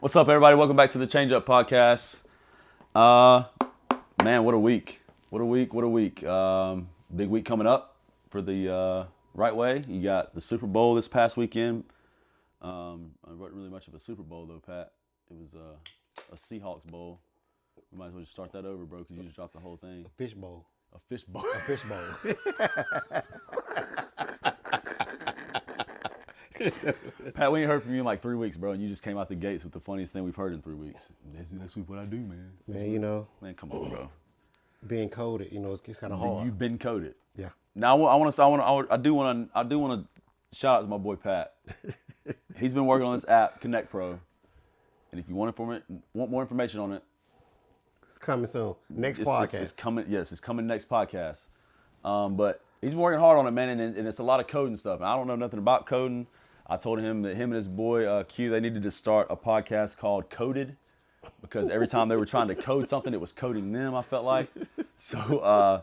What's up, everybody? Welcome back to the Change Up Podcast. Man, what a week. What a week. Big week coming up for the Right Way. You got the Super Bowl this past weekend. It wasn't really much of a Super Bowl, though, Pat. It was a Seahawks Bowl. We might as well just start that over, bro, because you just dropped the whole thing. Fish bowl. A fish bowl. A fish bowl. Pat, we ain't heard from you in like 3 weeks, bro, and you just came out the gates with the funniest thing we've heard in 3 weeks. That's what I do, man. Man, you know, Man, come on, bro. being coded, you know, it's kind of hard. You've been coded. Yeah. Now I do want to shout out to my boy Pat. He's been working on this app, Connect Pro, and if you want more information on it, It's coming soon. Next podcast. It's coming. Yes, it's coming next podcast. But he's been working hard on it, man, and it's a lot of coding stuff. And I don't know nothing about coding. I told him that him and his boy Q, they needed to start a podcast called Coded, because every time they were trying to code something, it was coding them. I felt like so.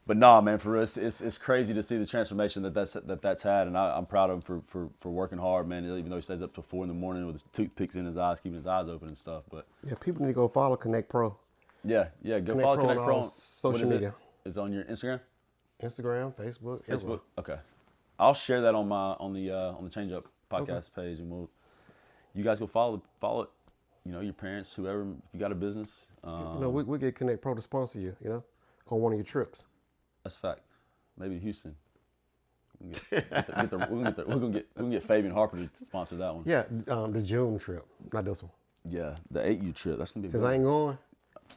But nah, man, for us, it's crazy to see the transformation that's had, and I'm proud of him for working hard, man. Even though he stays up till 4 a.m. with his toothpicks in his eyes, keeping his eyes open and stuff. But Yeah, people need to go follow Connect Pro. yeah, go Connect follow Pro Connect on Pro all on social what is media. It? It's on your Instagram. Instagram, Facebook, everywhere. Facebook. Okay, I'll share that on the Change Up Podcast page, and you guys go follow it. You know, your parents, whoever. If you got a business, You know, we get Connect Pro to sponsor you, you know, on one of your trips. that's a fact. Maybe Houston. We're gonna get Fabian Harper to sponsor that one. Yeah, the June trip, not this one. Yeah, the 8U trip. That's gonna be. Since good. I ain't going,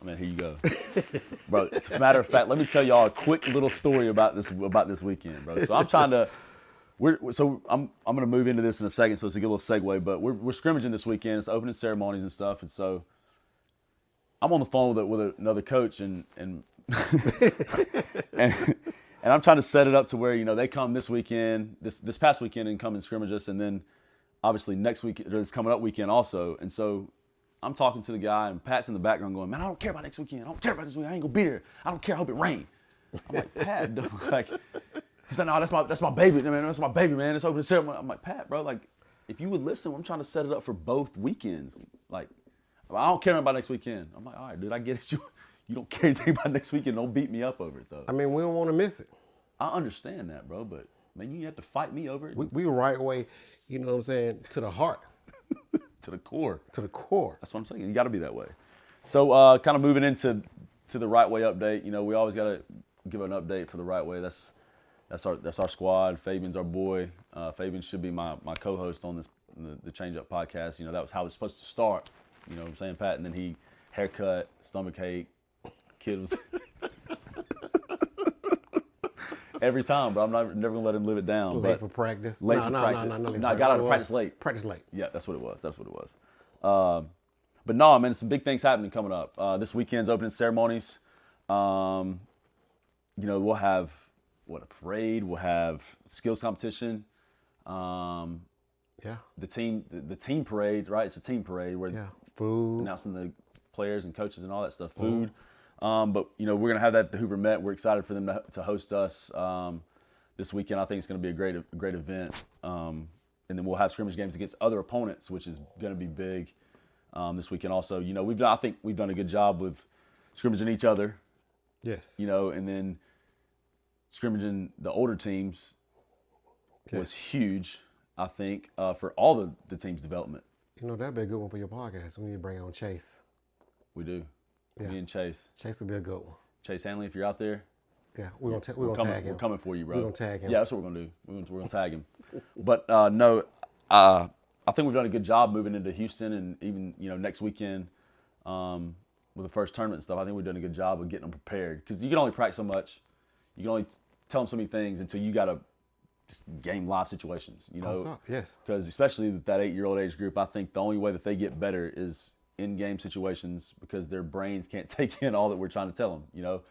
Man, here you go, bro. As a matter of fact, let me tell y'all a quick little story about this weekend, bro. So I'm trying to. I'm gonna move into this in a second, so it's a good little segue. But we're scrimmaging this weekend. It's opening ceremonies and stuff, and so I'm on the phone with another coach, and and I'm trying to set it up to where, you know, they come this weekend, this past weekend, and come and scrimmage us, and then obviously next week or this coming up weekend also. And so I'm talking to the guy, and Pat's in the background going, "Man, I don't care about next weekend. I don't care about this week. I ain't gonna be there. I don't care. I hope it rain." I'm like, "Pat, like." He's like, "No, that's my baby, man. That's my baby, man. It's opening ceremony." I'm like, "Pat, bro, like, if you would listen, I'm trying to set it up for both weekends. Like, I don't care about next weekend." I'm like, "All right, dude, I get it. You don't care anything about next weekend. Don't beat me up over it, though." I mean, we don't want to miss it. I understand that, bro, but man, you have to fight me over it We right way, you know what I'm saying, to the heart, to the core. to the core. That's what I'm saying. You got to be that way. So, kind of moving into the Right Way update. You know, we always got to give an update for the Right Way. That's our squad. Fabian's our boy. Fabian should be my co-host on the Change Up Podcast. You know, that was how it's supposed to start. You know what I'm saying, Pat? And then he haircut, stomach ache, kid was every time, bro. I'm never gonna let him live it down. Late for practice. Late No, for no, practice. no, No, I got out of practice late. Practice late. Yeah, that's what it was. But no, man, some big things happening coming up. This weekend's opening ceremonies. You know, we'll have a parade. We'll have skills competition. Yeah. The team parade, right? It's a team parade where Yeah. Food. announcing the players and coaches and all that stuff. Food. But you know, we're gonna have that at the Hoover Met. We're excited for them to host us this weekend. I think it's gonna be a great event. And then we'll have scrimmage games against other opponents, which is gonna be big this weekend. Also, you know, I think we've done a good job with scrimmaging each other. Yes. You know, and then scrimmaging the older teams was huge. I think for all the team's development. You know, that'd be a good one for your podcast. We need to bring on Chase. We do. Yeah. Me and Chase. Chase would be a good one. Chase Hanley, if you're out there, Yeah, we're gonna tag him. we're coming for you, bro. We're gonna tag him. Yeah, that's what we're gonna do. We're gonna tag him. But no, I think we've done a good job moving into Houston, and even, you know, next weekend with the first tournament and stuff. I think we've done a good job of getting them prepared, because you can only practice so much. You can only tell them so many things until you gotta just game live situations. You know, Yes. because especially with that 8-year-old age group, I think the only way that they get better is in-game situations, because their brains can't take in all that we're trying to tell them, you know.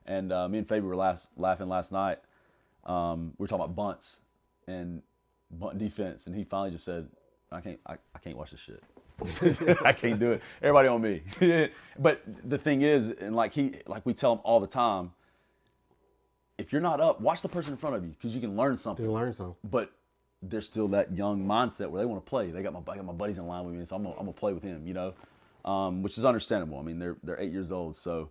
And me and Fabian were laughing last night. We were talking about bunts and bunt defense, and he finally just said, I can't watch this shit. I can't do it. Everybody on me." But the thing is, and like we tell him all the time, if you're not up, watch the person in front of you, because you can learn something. You learn something. But there's still that young mindset where they want to play. I got my buddies in line with me, so I'm gonna play with him, which is understandable. I mean, they're 8 years old, so.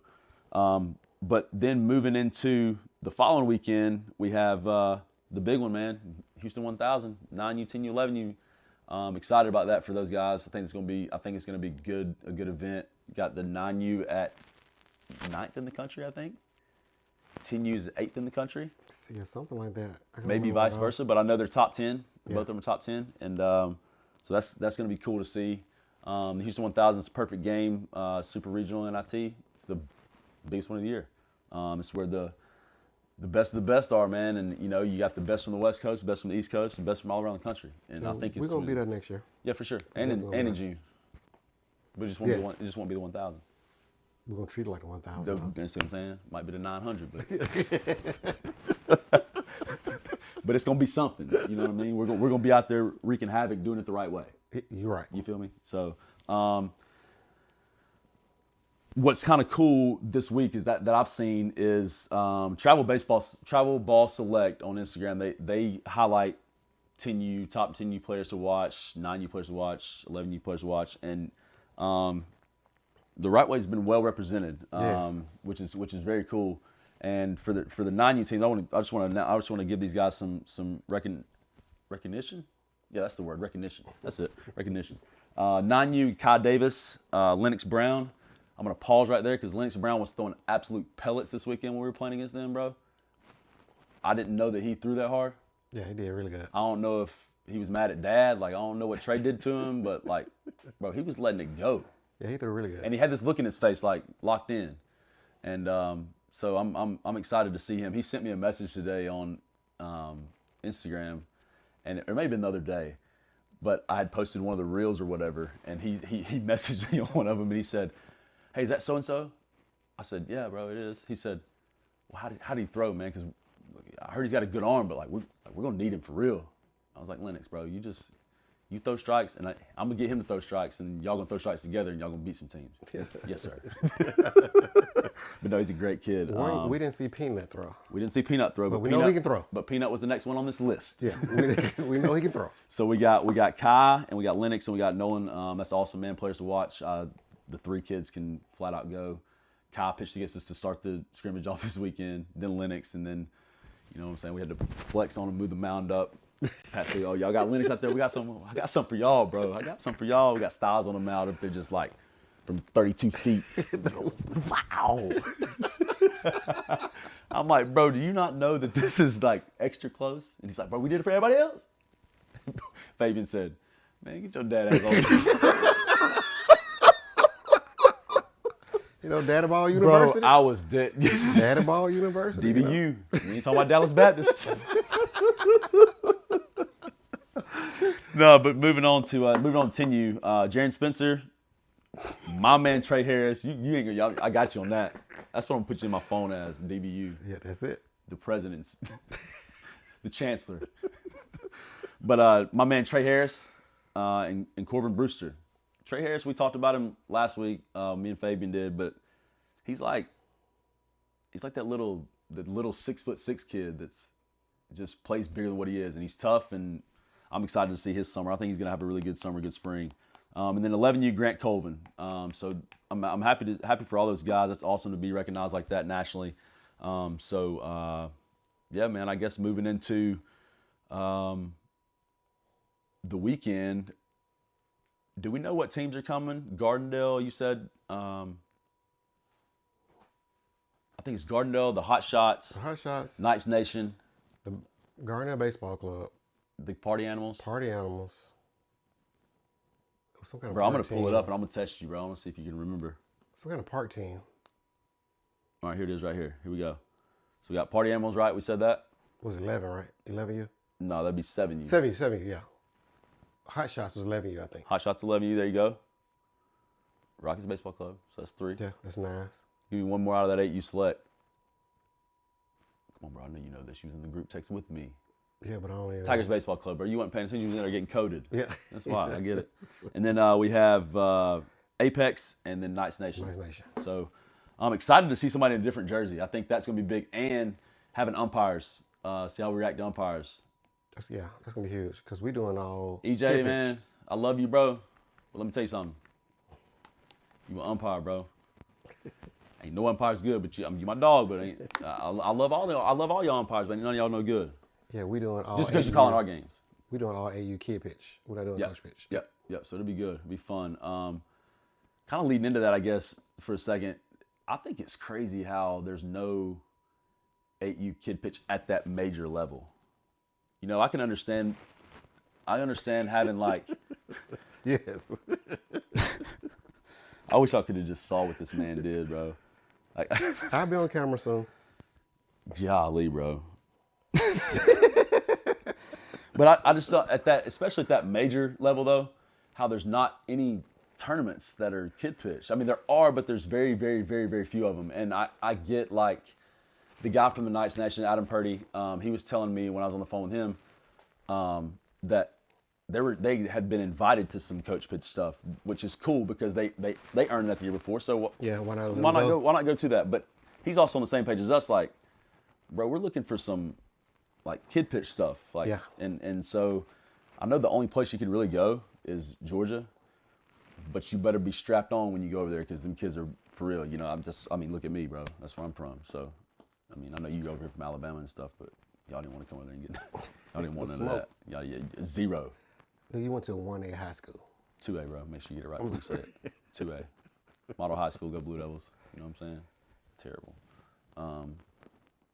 But then moving into the following weekend, we have the big one, man, Houston 1000, 9U, 10U, 11U. Excited about that for those guys. I think it's gonna be a good event. Got the 9U at 9th in the country, I think. 10U's 8th in the country. Yeah, something like that. Maybe vice versa, but I know they're top 10. Yeah. Both of them are top 10, and so that's going to be cool to see. The Houston 1000 is a perfect game, super regional NIT. It's the biggest one of the year. It's where the best of the best are, man, and you got the best from the West Coast, the best from the East Coast, and the best from all around the country. And I think we're gonna be there next year. Yeah, for sure, and in June. But it just won't be it just won't be the 1000. We're gonna treat it like a 1000. You see what I'm saying? Might be the 900, but it's gonna be something. You know what I mean? We're gonna be out there wreaking havoc, doing it the right way. You're right. You feel me? So, what's kind of cool this week is that I've seen is Travel Ball Select on Instagram. They highlight 10U top 10U players to watch, 9U players to watch, 11U players to watch, and the right way has been well represented, which is very cool. And for the 9U teams, I just want to give these guys some recognition. Yeah, that's the word, recognition. That's it, recognition. 9U, Kai Davis, Lennox Brown. I'm gonna pause right there because Lennox Brown was throwing absolute pellets this weekend when we were playing against them, bro. I didn't know that he threw that hard. Yeah, he did really good. I don't know if he was mad at Dad. Like, I don't know what Trey did to him, but like, bro, he was letting it go. Yeah, he threw really good. And he had this look in his face, like locked in. And so I'm excited to see him. He sent me a message today on Instagram, and it may have been the other day, but I had posted one of the reels or whatever, and he messaged me on one of them, and he said, "Hey, is that so and so?" I said, "Yeah, bro, it is." He said, "Well, how did he throw, man? Because I heard he's got a good arm, but like we're gonna need him for real." I was like, "Lennox, bro, you throw strikes, and I'm gonna get him to throw strikes, and y'all gonna throw strikes together, and y'all gonna beat some teams." Yeah. Yes, sir. But no, he's a great kid. We didn't see Peanut throw. We didn't see Peanut throw, but we know he can throw. But Peanut was the next one on this list. Yeah, we know he can throw. So we got Kai, and we got Lennox, and we got Nolan. That's awesome, man. Players to watch. The three kids can flat out go. Kai pitched against us to start the scrimmage off this weekend. Then Lennox, and then you know what I'm saying. We had to flex on him, move the mound up. Pat said, "Oh, y'all got Lennox out there. I got some for y'all, bro. I got some for y'all. We got Styles on the mound up there, just like from 32 feet. Wow." I'm like, "Bro, do you not know that this is like extra close?" And he's like, "Bro, we did it for everybody else." Fabian said, "Man, get your dad ass on." You know, Daddy Ball University? Bro, I was dead. Daddy Ball University. DBU. You know? We ain't talking about Dallas Baptist. No, but moving on to 10U, Jaren Spencer, my man Trey Harris. You ain't gonna. I got you on that. That's what I'm gonna put you in my phone as DBU. Yeah, that's it. The president's, the chancellor. But my man Trey Harris and Corbin Brewster. Trey Harris, we talked about him last week. Me and Fabian did, but he's like the little 6'6" kid that's just plays bigger than what he is, and he's tough. And I'm excited to see his summer. I think he's gonna have a really good summer, good spring. And then 11U Grant Colvin. So I'm happy for all those guys. That's awesome to be recognized like that nationally. Yeah, man. I guess moving into the weekend. Do we know what teams are coming? Gardendale, you said. I think it's Gardendale, the Hot Shots. The Hot Shots. Knights Nation. The Gardendale Baseball Club. The Party Animals. Party Animals. Some kind of bro, I'm going to to pull it up and I'm going to test you, bro. I want to see if you can remember. Some kind of park team. All right, here it is right here. Here we go. So we got Party Animals, right? We said that? It was 11, right? 11U? No, that'd be 7U. 7U, yeah. Hot Shots was 11U, I think. Hot Shots 11U, there you go. Rockets Baseball Club, so that's 3. Yeah, that's nice. Give me one more out of that 8 you select. Come on, bro, I know you know this. You was in the group text with me. Yeah, but I don't even Tigers Baseball Club, bro. You weren't paying attention. You was in there getting coded. Yeah. That's why. I get it. And then we have Apex and then Knights Nation. Knights Nation. So I'm excited to see somebody in a different jersey. I think that's going to be big. And having umpires, see how we react to umpires. That's gonna be huge because we doing all EJ, kid pitch. man, I love you, bro. But let me tell you something. You an umpire, bro. Ain't no umpire's good, but you my dog. But I love all y'all umpires, but none of y'all no good. Yeah, we doing all. Just because AU, you're calling our games. We doing all AU kid pitch. We're not doing coach pitch. Yep. So it'll be good. It'll be fun. Kind of leading into that, I guess, for a second. I think it's crazy how there's no 8U kid pitch at that major level. You know, I understand having like. Yes. I wish I could have just saw what this man did, bro. Like, I'll be on camera soon. golly, bro. But I just thought at that, especially at that major level though, how there's not any tournaments that are kid pitch. I mean, there are, but there's very, very, very, very few of them. And I get like the guy from the Knights Nation, Adam Purdy. He was telling me when I was on the phone with him that they had been invited to some coach pitch stuff, which is cool because they earned that the year before. So Yeah, why not? why not go to that? But he's also on the same page as us. Like, bro, we're looking for some like kid pitch stuff. Like, Yeah. and so I know the only place you can really go is Georgia, but you better be strapped on when you go over there because them kids are for real. You know, I mean, look at me, bro. That's where I'm from. So, I mean, I know you over here from Alabama and stuff, but y'all didn't want to come over there and get. Y'all didn't want none of that. Y'all, zero. Dude, you went to a 1A high school. 2A, bro. Make sure you get it right when you say it. 2A. Model high school, go Blue Devils. You know what I'm saying? Terrible.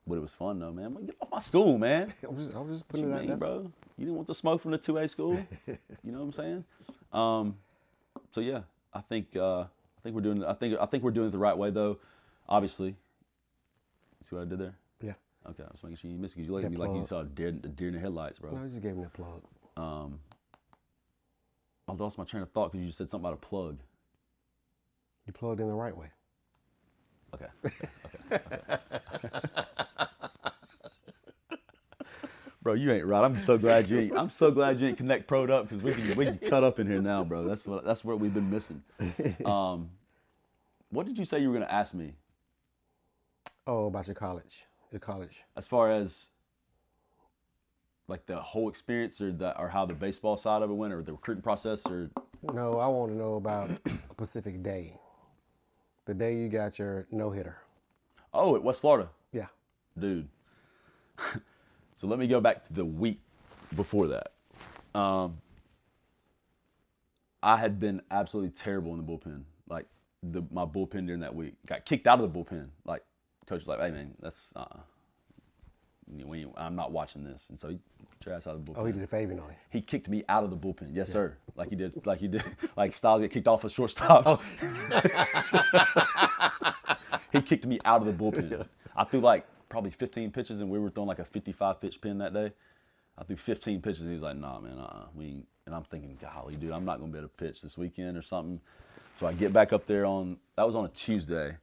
But it was fun though, man. Get off my school, man. I was just What putting you it out mean, there. bro? You didn't want the smoke from the 2A school. You know what I'm saying? So yeah, I think we're doing it the right way though. Obviously. See what I did there? Yeah. Okay, I was making sure you missed it because you looked at me like you saw a deer in the headlights, bro. No, I just gave him that plug. I lost my train of thought because you said something about a plug. You plugged in the right way. Okay. Bro, you ain't right. I'm so glad you ain't Connect Pro'd up because we can cut up in here now, bro. That's what we've been missing. What did you say you were gonna ask me? Oh, about your college. As far as like the whole experience or how the baseball side of it went or the recruiting process or No, I want to know about a specific day. The day you got your no-hitter. oh, at West Florida. Yeah. Dude. So let me go back to the week before that. I had been absolutely terrible in the bullpen. Like my bullpen during that week got kicked out of the bullpen. Like coach was like, "Hey man, that's I'm not watching this." And so he get your ass out of the bullpen. Oh, he did a Fabian on you. He kicked me out of the bullpen. Yes, sir. Like he did. Like Styles get kicked off a shortstop. Oh. He kicked me out of the bullpen. I threw like probably 15 pitches, and we were throwing like a 55 pitch pin that day. I threw 15 pitches, and he's like, "Nah, man, we ain't." And I'm thinking, golly, dude, I'm not gonna be able to pitch this weekend or something. So I get back up there that was on a Tuesday,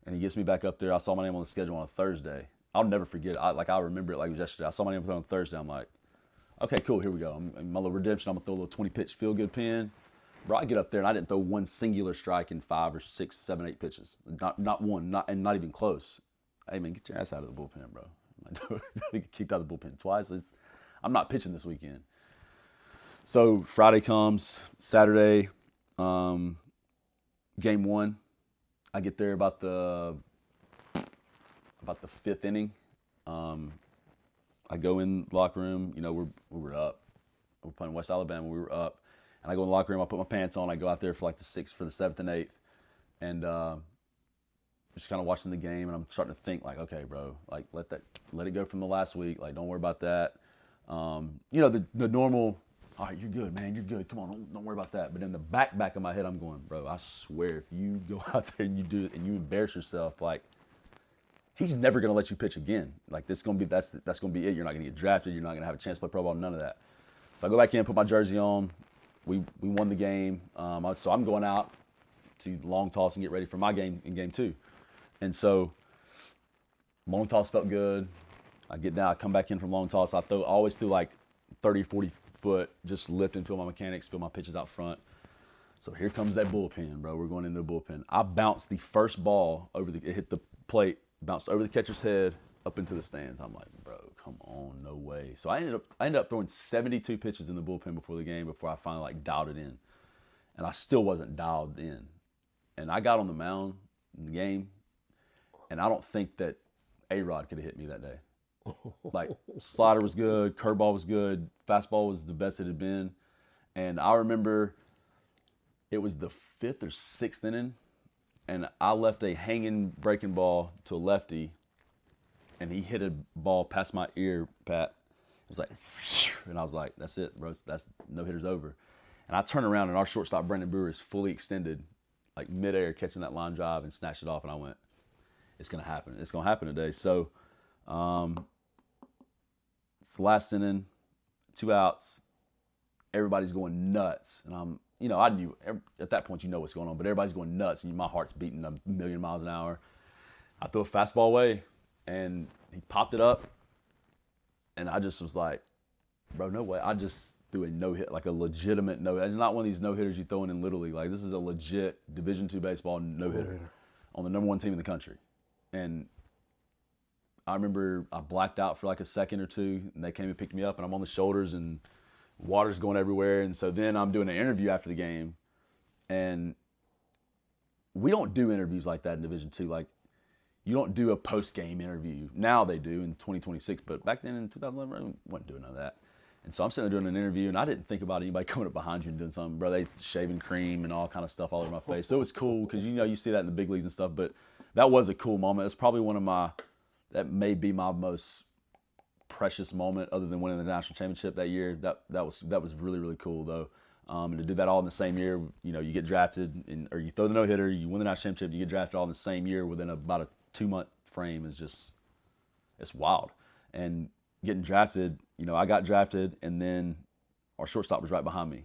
and he gets me back up there. I saw my name on the schedule on a Thursday. I'll never forget it. I remember it like it was yesterday. I saw my name on Thursday. I'm like, okay, cool, here we go. My little redemption. I'm gonna throw a little 20 pitch feel good pin. Bro, I get up there and I didn't throw one singular strike in 5 or 6, 7, 8 pitches. Not one, not even close. Hey man, get your ass out of the bullpen, bro. I get kicked out of the bullpen twice. I'm not pitching this weekend. So Friday comes, Saturday, game 1. I get there about the 5th inning. I go in the locker room. You know, we were up. We're playing West Alabama. We were up. And I go in the locker room. I put my pants on. I go out there for like the 7th and 8th. And just kind of watching the game. And I'm starting to think like, okay, bro, like let it go from the last week. Like, don't worry about that. You know, the normal, all right, you're good, man. You're good. Come on, don't worry about that. But in the back of my head, I'm going, bro, I swear if you go out there and you do it and you embarrass yourself, like, he's never going to let you pitch again. Like, that's going to be it. You're not going to get drafted. You're not going to have a chance to play pro ball, none of that. So I go back in, put my jersey on. We won the game. So I'm going out to long toss and get ready for my game in game 2. And so long toss felt good. I get down, I come back in from long toss. I always threw like 30, 40 foot, just lift and feel my mechanics, feel my pitches out front. So here comes that bullpen, bro. We're going into the bullpen. I bounced the first ball it hit the plate, bounced over the catcher's head, up into the stands. I'm like, bro, come on, no way. So I ended up throwing 72 pitches in the bullpen before the game before I finally like dialed it in. And I still wasn't dialed in. And I got on the mound in the game, and I don't think that A-Rod could have hit me that day. Like, slider was good, curveball was good, fastball was the best it had been. And I remember it was the 5th or 6th inning, and I left a hanging breaking ball to a lefty, and he hit a ball past my ear, Pat. It was like, and I was like, that's it, bro. That's no-hitter's over. And I turned around, and our shortstop, Brandon Brewer, is fully extended, like midair, catching that line drive and snatched it off, and I went, it's going to happen. It's going to happen today. So it's the last inning, 2 outs. Everybody's going nuts. And I knew at that point you know what's going on, but everybody's going nuts, and my heart's beating a million miles an hour. I threw a fastball away, and he popped it up, and I just was like, bro, no way. I just threw a no-hit, like a legitimate no-hit. It's not one of these no-hitters you throwing in Little League. Like, this is a legit Division II baseball no-hitter on the number 1 team in the country. And I remember I blacked out for like a second or two, and they came and picked me up, and I'm on the shoulders, and water's going everywhere. And so then I'm doing an interview after the game, and we don't do interviews like that in Division II. Like, you don't do a post-game interview. Now they do in 2026, but back then in 2011, I wasn't doing none of that. And so I'm sitting there doing an interview, and I didn't think about anybody coming up behind you and doing something. Bro, they shaving cream and all kind of stuff all over my face. So it was cool because, you see that in the big leagues and stuff. But that was a cool moment. It's probably that may be my most precious moment other than winning the national championship that year. That was really, really cool, though. And to do that all in the same year, you get drafted, or you throw the no-hitter, you win the national championship, you get drafted all in the same year within about a 2-month frame is just, it's wild. And getting drafted, I got drafted, and then our shortstop was right behind me.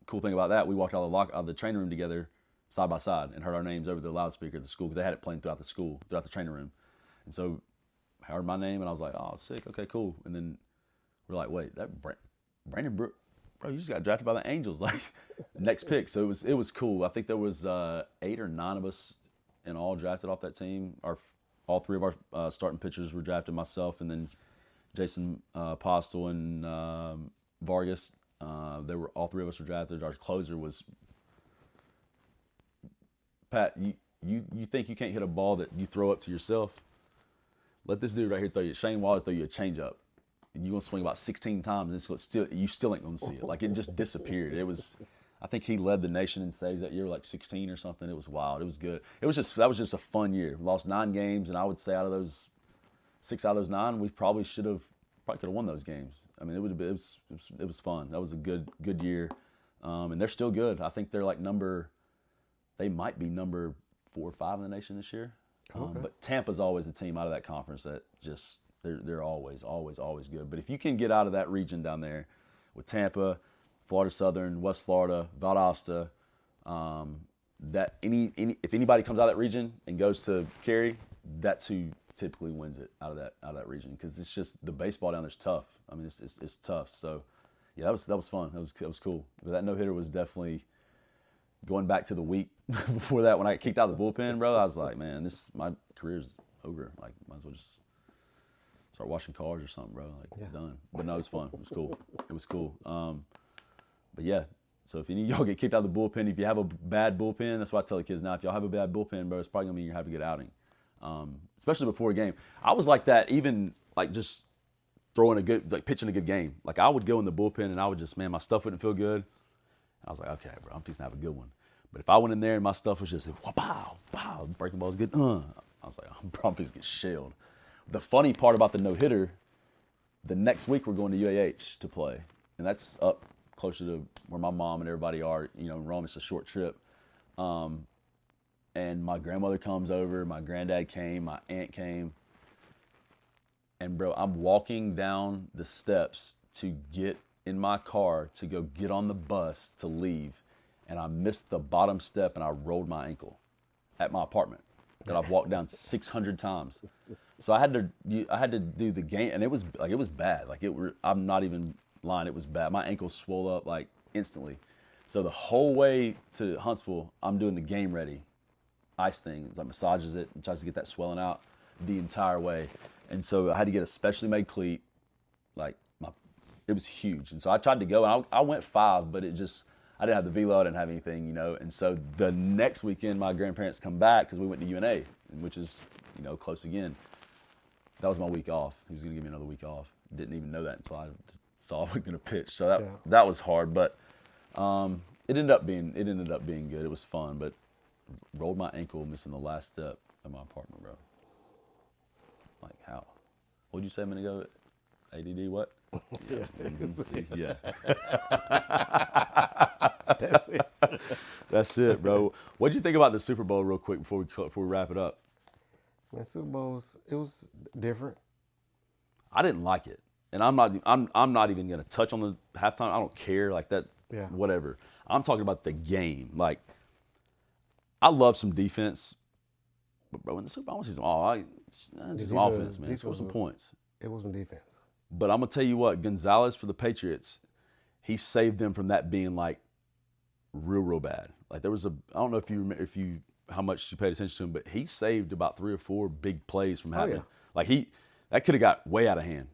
Cool thing about that, we walked out of the training room together, side by side, and heard our names over the loudspeaker at the school because they had it playing throughout the training room. And so I heard my name, and I was like, oh, sick, okay, cool. And then we're like, wait, that Brandon Brewer, bro, you just got drafted by the Angels, like next pick. So it was cool. I think there was 8 or 9 of us in all drafted off that team. All 3 of our starting pitchers were drafted, myself, and then Jason Postel and Vargas. All 3 of us were drafted. Our closer was Pat. You think you can't hit a ball that you throw up to yourself? Let this dude right here throw you. Shane Waller throw you a changeup. You're gonna swing about 16 times, and you still ain't gonna see it. Like, it just disappeared. It was. I think he led the nation in saves that year, like 16 or something. It was wild. It was good. That was just a fun year. Lost 9 games, and I would say 6 out of those 9, we probably could have won those games. I mean, it was fun. That was a good year, and they're still good. I think they're like they might be number 4 or 5 in the nation this year. Okay. But Tampa's always a team out of that conference that just they're always good. But if you can get out of that region down there with Tampa, Florida Southern, West Florida, Valdosta, if anybody comes out of that region and goes to Cary, that's who typically wins it out of that region, because it's just the baseball down there's tough. I mean, it's tough. So yeah, that was fun. That was cool. But that no-hitter was definitely, going back to the week before that when I got kicked out of the bullpen, bro. I was like, man, my career's over. Like, might as well just start washing cars or something, bro. Like, it's done. But no, it was fun. It was cool. But yeah, so if any of y'all get kicked out of the bullpen, if you have a bad bullpen, that's what I tell the kids now. If y'all have a bad bullpen, bro, it's probably gonna mean you have a good outing, especially before a game. I was like that, even like just pitching a good game. Like, I would go in the bullpen and I would just, man, my stuff wouldn't feel good. I was like, okay, bro, I'm fixing to have a good one. But if I went in there and my stuff was just, pow, pow, breaking balls good, I was like, I'm probably going to get shelled. The funny part about the no-hitter, the next week we're going to UAH to play. And that's up closer to where my mom and everybody are, in Rome. It's a short trip. And my grandmother comes over, my granddad came, my aunt came. And, bro, I'm walking down the steps to get in my car to go get on the bus to leave, and I missed the bottom step and I rolled my ankle at my apartment that I've walked down 600 times. So I had to do the game, and it was bad. Like, I'm not even lying, it was bad. My ankle swelled up like instantly. So the whole way to Huntsville, I'm doing the game ready ice thing. It massages it and tries to get that swelling out the entire way. And so I had to get a specially made cleat. Like it was huge. And so I tried to go, and I went 5, but I didn't have the velo, I didn't have anything, you know. And so the next weekend, my grandparents come back because we went to UNA, which is, you know, close again. That was my week off. He was going to give me another week off. Didn't even know that until I saw I was going to pitch. So that was hard, but it ended up being good. It was fun, but rolled my ankle missing the last step of my apartment, bro. Like how? What'd you say a minute ago? ADD what? Yeah. That's it. That's it, bro. What'd you think about the Super Bowl real quick before we wrap it up? Man, Super Bowls, it was different. I didn't like it. And I'm not even gonna touch on the halftime. I don't care. Like that, whatever. I'm talking about the game. Like, I love some defense. But bro, in the Super Bowl, I want to see some offense, man. Score some points. It wasn't defense. But I'm gonna tell you what, Gonzalez for the Patriots, he saved them from that being like real bad. Like there was I don't know if you remember how much you paid attention to him, but he saved about 3 or 4 big plays from happening. Like that could have got way out of hand.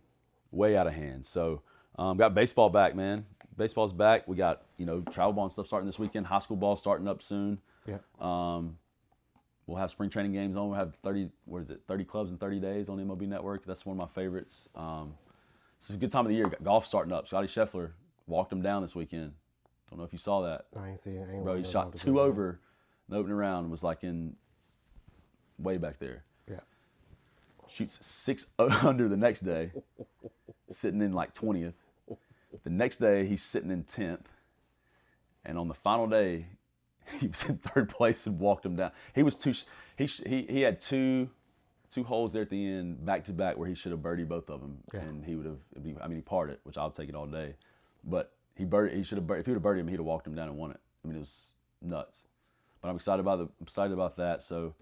So got baseball back, man. Baseball's back. We got, you know, travel ball and stuff starting this weekend. High school ball starting up soon. Yeah. We'll have spring training games on. We'll have 30 clubs in 30 days on the MLB Network. That's one of my favorites. It's a good time of the year. Got golf starting up. Scotty Scheffler walked him down this weekend. Don't know if you saw that. I ain't see it. Bro, he shot 2 over in the opening round and was like in way back there. Yeah. Shoots 6 under the next day, sitting in like 20th. The next day, he's sitting in 10th. And on the final day, he was in 3rd place and walked him down. He was he had two holes there at the end, back to back, where he should have birdied both of them, and he would have. I mean, he parred it, which I'll take it all day. But he should have. If he would have birdied him, he'd have walked him down and won it. I mean, it was nuts. But I'm excited about that. So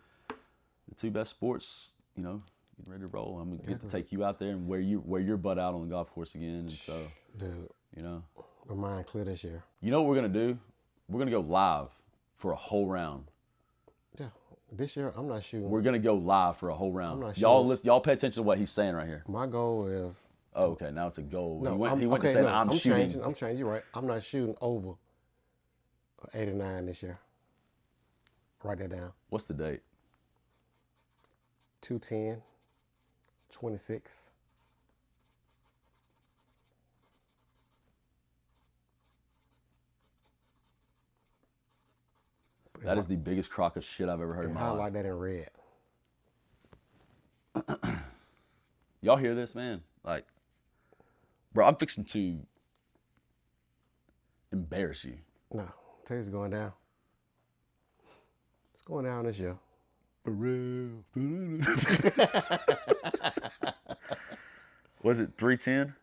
the 2 best sports, you know, getting ready to roll. I'm gonna get to take you out there and wear your butt out on the golf course again. And so, dude, you know, my mind clear this year. You know what we're gonna do? We're gonna go live for a whole round. Yeah, this year I'm not shooting. We're gonna go live for a whole round. I'm not Y'all pay attention to what he's saying right here. My goal is. Oh, okay. Now it's a goal. No, he went to say I'm shooting. I'm changing. You're right. I'm not shooting over 89 this year. Write that down. What's the date? 2/10/26. That is the biggest crock of shit I've ever heard in my life. Highlight that in red. Y'all hear this, man? Like, bro, I'm fixing to embarrass you. No, tell you it's going down. It's going down this year. For real. Was it 3/10?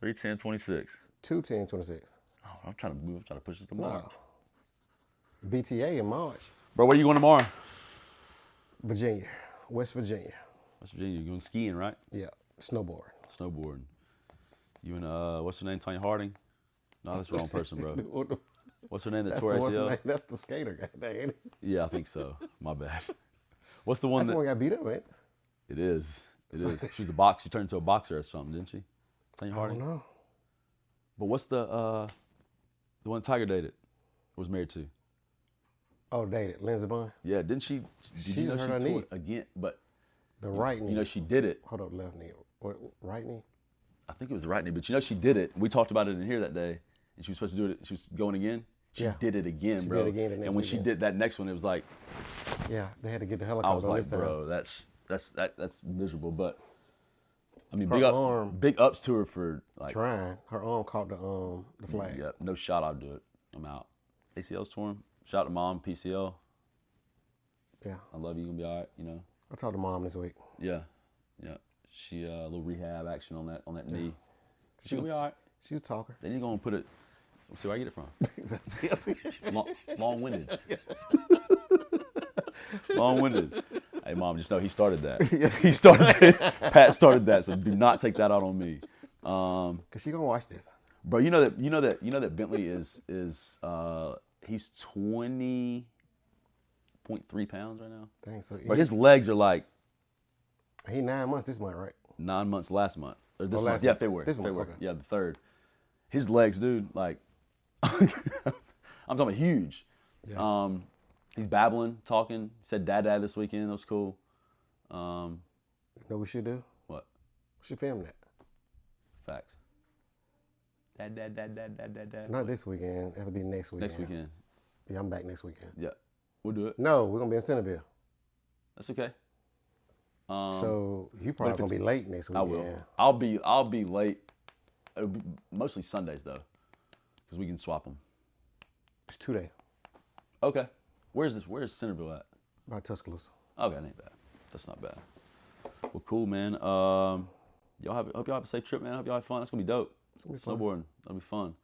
3/10/26. 2/10/26. Oh, I'm trying to push it to March. No. BTA in March. Bro, where you going tomorrow? Virginia. West Virginia. West Virginia. You're going skiing, right? Yeah. Snowboard. Snowboarding. You and what's her name? Tanya Harding? No, that's the wrong person, bro. What's her name that tore ACL? That's the skater guy, ain't it? Yeah, I think so. My bad. What's the one That's the one got beat up, right? It is. She's a box. She turned into a boxer or something, didn't she? Tanya I Harding? don't know. But what's the one Tiger dated or was married to? Oh, dated. Lindsey Vonn? Yeah, didn't she? She's you know hurt her she tore knee. it again? But The right knee. you know she did it. Hold up, left knee. Or right knee? I think it was the right knee, but you know she did it. We talked about it in here that day, and she was supposed to do it. She was going again. She did it again, She bro. did it again the next and when she weekend. did that next one, it was like Yeah, they had to get the I helicopter was on like, this time. bro, that's miserable. But I mean, Her big ups to her for like Trying. Her arm caught the flag. Yeah, no shot. I'll do it. I'm out. ACL's torn. Shout out to mom, PCL. Yeah. I love you. You're gonna be all right. You know. I talked to mom this week. Yeah. She a little rehab action on that knee. She's gonna be all right. She's a talker. Then you're gonna put it. See where I get it from. Long-winded. Long-winded. Hey, mom, just know he started that. He started it. Pat started that, so do not take that out on me. Cause she gonna watch this. Bro, you know that Bentley is he's 20.3 pounds right now. Dang, so But his legs are like He 9 months this month, right? 9 months last month. Or this Oh, month. last Yeah, month. February. This month, February. okay. Yeah, the 3rd. His legs, dude, like, I'm talking about huge. Yeah. He's babbling, talking. He said dad this weekend. That was cool. You know what we should do? What? We should film that. Facts. Dad. Not this weekend. It'll be next weekend. Next weekend. Yeah, I'm back next weekend. Yeah. We'll do it. No, we're going to be in Centerville. That's okay. So you probably if going to be late next I weekend. will. I'll be late. It'll be mostly Sundays though, because we can swap them. It's 2 days. Okay. Where's Centerville at? By Tuscaloosa. Okay, that ain't bad. That's not bad. Well, cool, man. Hope y'all have a safe trip, man. Hope y'all have fun. That's gonna be dope. It's going to be fun. Snowboarding. That'll be fun.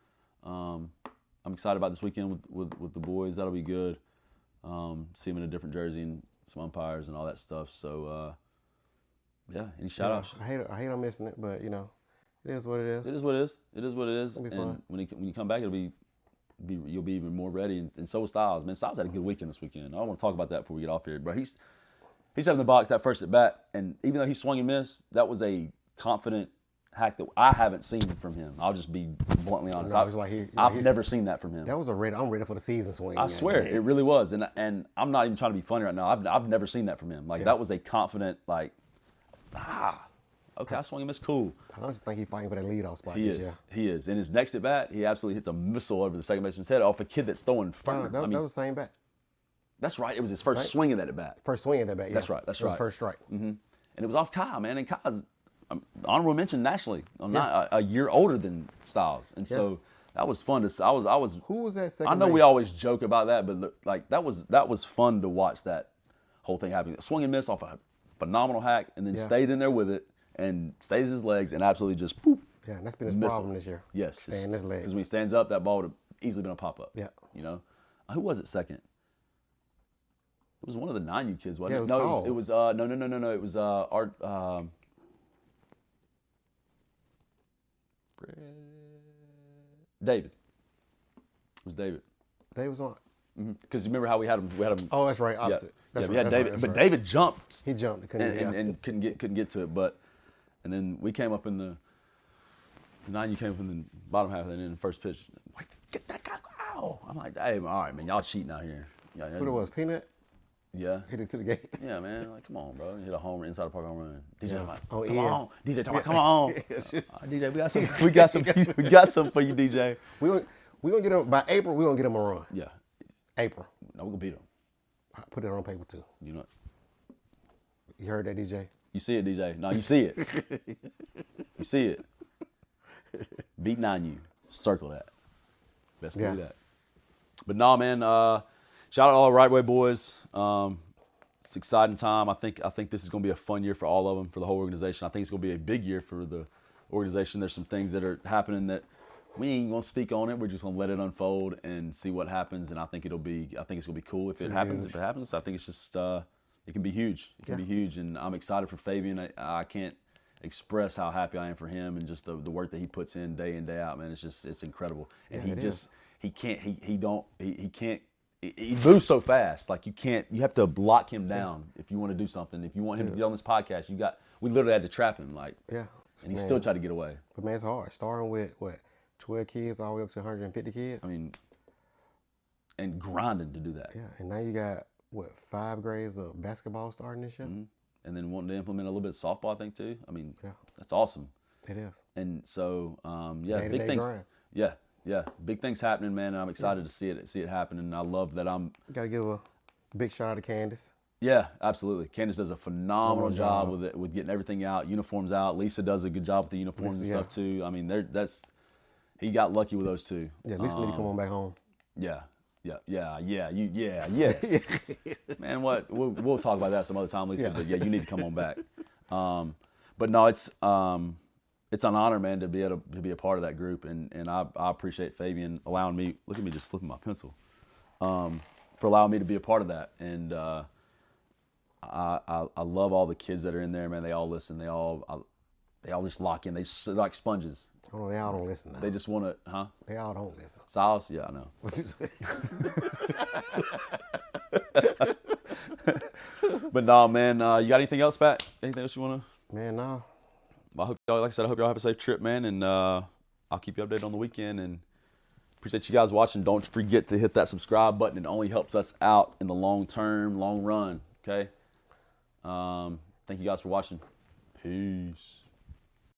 I'm excited about this weekend with the boys. That'll be good. See them in a different jersey and some umpires and all that stuff. So, yeah. Any shout outs? I hate on missing it, but you know, it is what it is. It is what it is. It is what it is. It'll be and fun. when you come back, you'll be even more ready. And so will Styles. Man, Styles had a good weekend this weekend. I don't want to talk about that before we get off here, but he's having the box that first at bat, and even though he swung and missed, that was a confident hack that I haven't seen from him. I'll just be bluntly honest. No, it's like I've never seen that from him. That was I'm ready for the season swing. I swear, it really was. And I'm not even trying to be funny right now. I've never seen that from him. Like, that was a confident, like, okay, I swung and missed, cool. I just think he's fighting for that leadoff spot He this is. year. He is. In his next at bat, he absolutely hits a missile over the second baseman's head off a kid that's throwing No, firm. that was the same bat. That's right. It was his first Same. swing of that at bat. First swing at that bat. Yeah. That's right. That's It was right. first strike. And it was off Kyle, man. And Kyle's honorable mention nationally. Not a year older than Styles, and so that was fun to see. I was. Who was that second? I know base? we always joke about that, but look, like that was fun to watch that whole thing happen. Swing and miss off a phenomenal hack, and then stayed in there with it and stays his legs and absolutely just poop. Yeah, and that's been his missile. problem this year. Yes, Staying his legs. Because when he stands up, that ball would have easily been a pop up. Yeah. You know, who was it second? It was one of the 9U kids, wasn't Yeah, it? it was No, tall. it was no. It was Art. David. It was David. They was on. Because you remember how we had him? Oh, that's right. Opposite. Yeah, That's we right, had that's David, right, but that's right. David jumped He jumped. He couldn't, and couldn't get to it. And then we came up in the 9U came up in the bottom half, and then in the first pitch, like, get that guy! Ow! I'm like, hey, all right, man, y'all cheating out here. Yeah, Who it was? Peanut Yeah. hit it to the gate. Yeah, man. Like, come on, bro. You hit a homer inside the park home run. DJ, Yeah. I'm like, Oh, come yeah. on. DJ, talking about, come on. Yeah, shit. DJ, we got some for you, DJ. We gonna get him by April. We gonna get him a run. Yeah. April. No, we're gonna beat him. I put it on paper too. You know, You heard that, DJ? you see it, DJ. No, you see it. You see it. Beat 9U. Circle that. Best Yeah. do that. But nah, man. Shout out to all the Right Way boys. It's an exciting time. I think this is gonna be a fun year for all of them, for the whole organization. I think it's gonna be a big year for the organization. There's some things that are happening that we ain't gonna speak on it. We're just gonna let it unfold and see what happens. And I think it's gonna be cool if it happens. huge. If it happens, I think it's just it can be huge. It can be huge, and I'm excited for Fabian. I can't express how happy I am for him and just the work that he puts in day out. Man, it's incredible. And he can't. He moves so fast. Like you have to block him down if you want to do something. If you want him to be on this podcast, we literally had to trap him. Like, Yeah. and he Man. still tried to get away. But man, it's hard. Starting with what, 12 kids all the way up to 150 kids. I mean, and grinding to do that. Yeah, and now you got what, 5 grades of basketball starting this year. And then wanting to implement a little bit of softball, I think too. I mean, Yeah. that's awesome. It is. And so, Day-to-day big things. grind. Yeah, big things happening, man. And I'm excited to see it happen. And I love that I'm. Got to give a big shout out to Candace. Yeah, absolutely. Candace does a phenomenal job job. with it, with getting everything out, uniforms out. Lisa does a good job with the uniforms Lisa, and stuff too. I mean, he got lucky with those two. Yeah, Lisa need to come on back home. Yeah. Yes. Man, what we'll talk about that some other time, Lisa. Yeah. But yeah, you need to come on back. But no, it's an honor, man, to be able to be a part of that group, and I appreciate Fabian allowing me. Look at me just flipping my pencil. For allowing me to be a part of that, and I love all the kids that are in there, man. They all listen. They all just lock in. They're like sponges. Oh, no, they all don't listen now. They just want to, They all don't listen. Silas? Yeah, I know. What you say? But nah, man. You got anything else, Pat? Anything else you wanna? Man, nah. I hope y'all, like I said, I hope y'all have a safe trip, man. And I'll keep you updated on the weekend. And appreciate you guys watching. Don't forget to hit that subscribe button. It only helps us out in the long term, long run. Okay. Thank you guys for watching. Peace.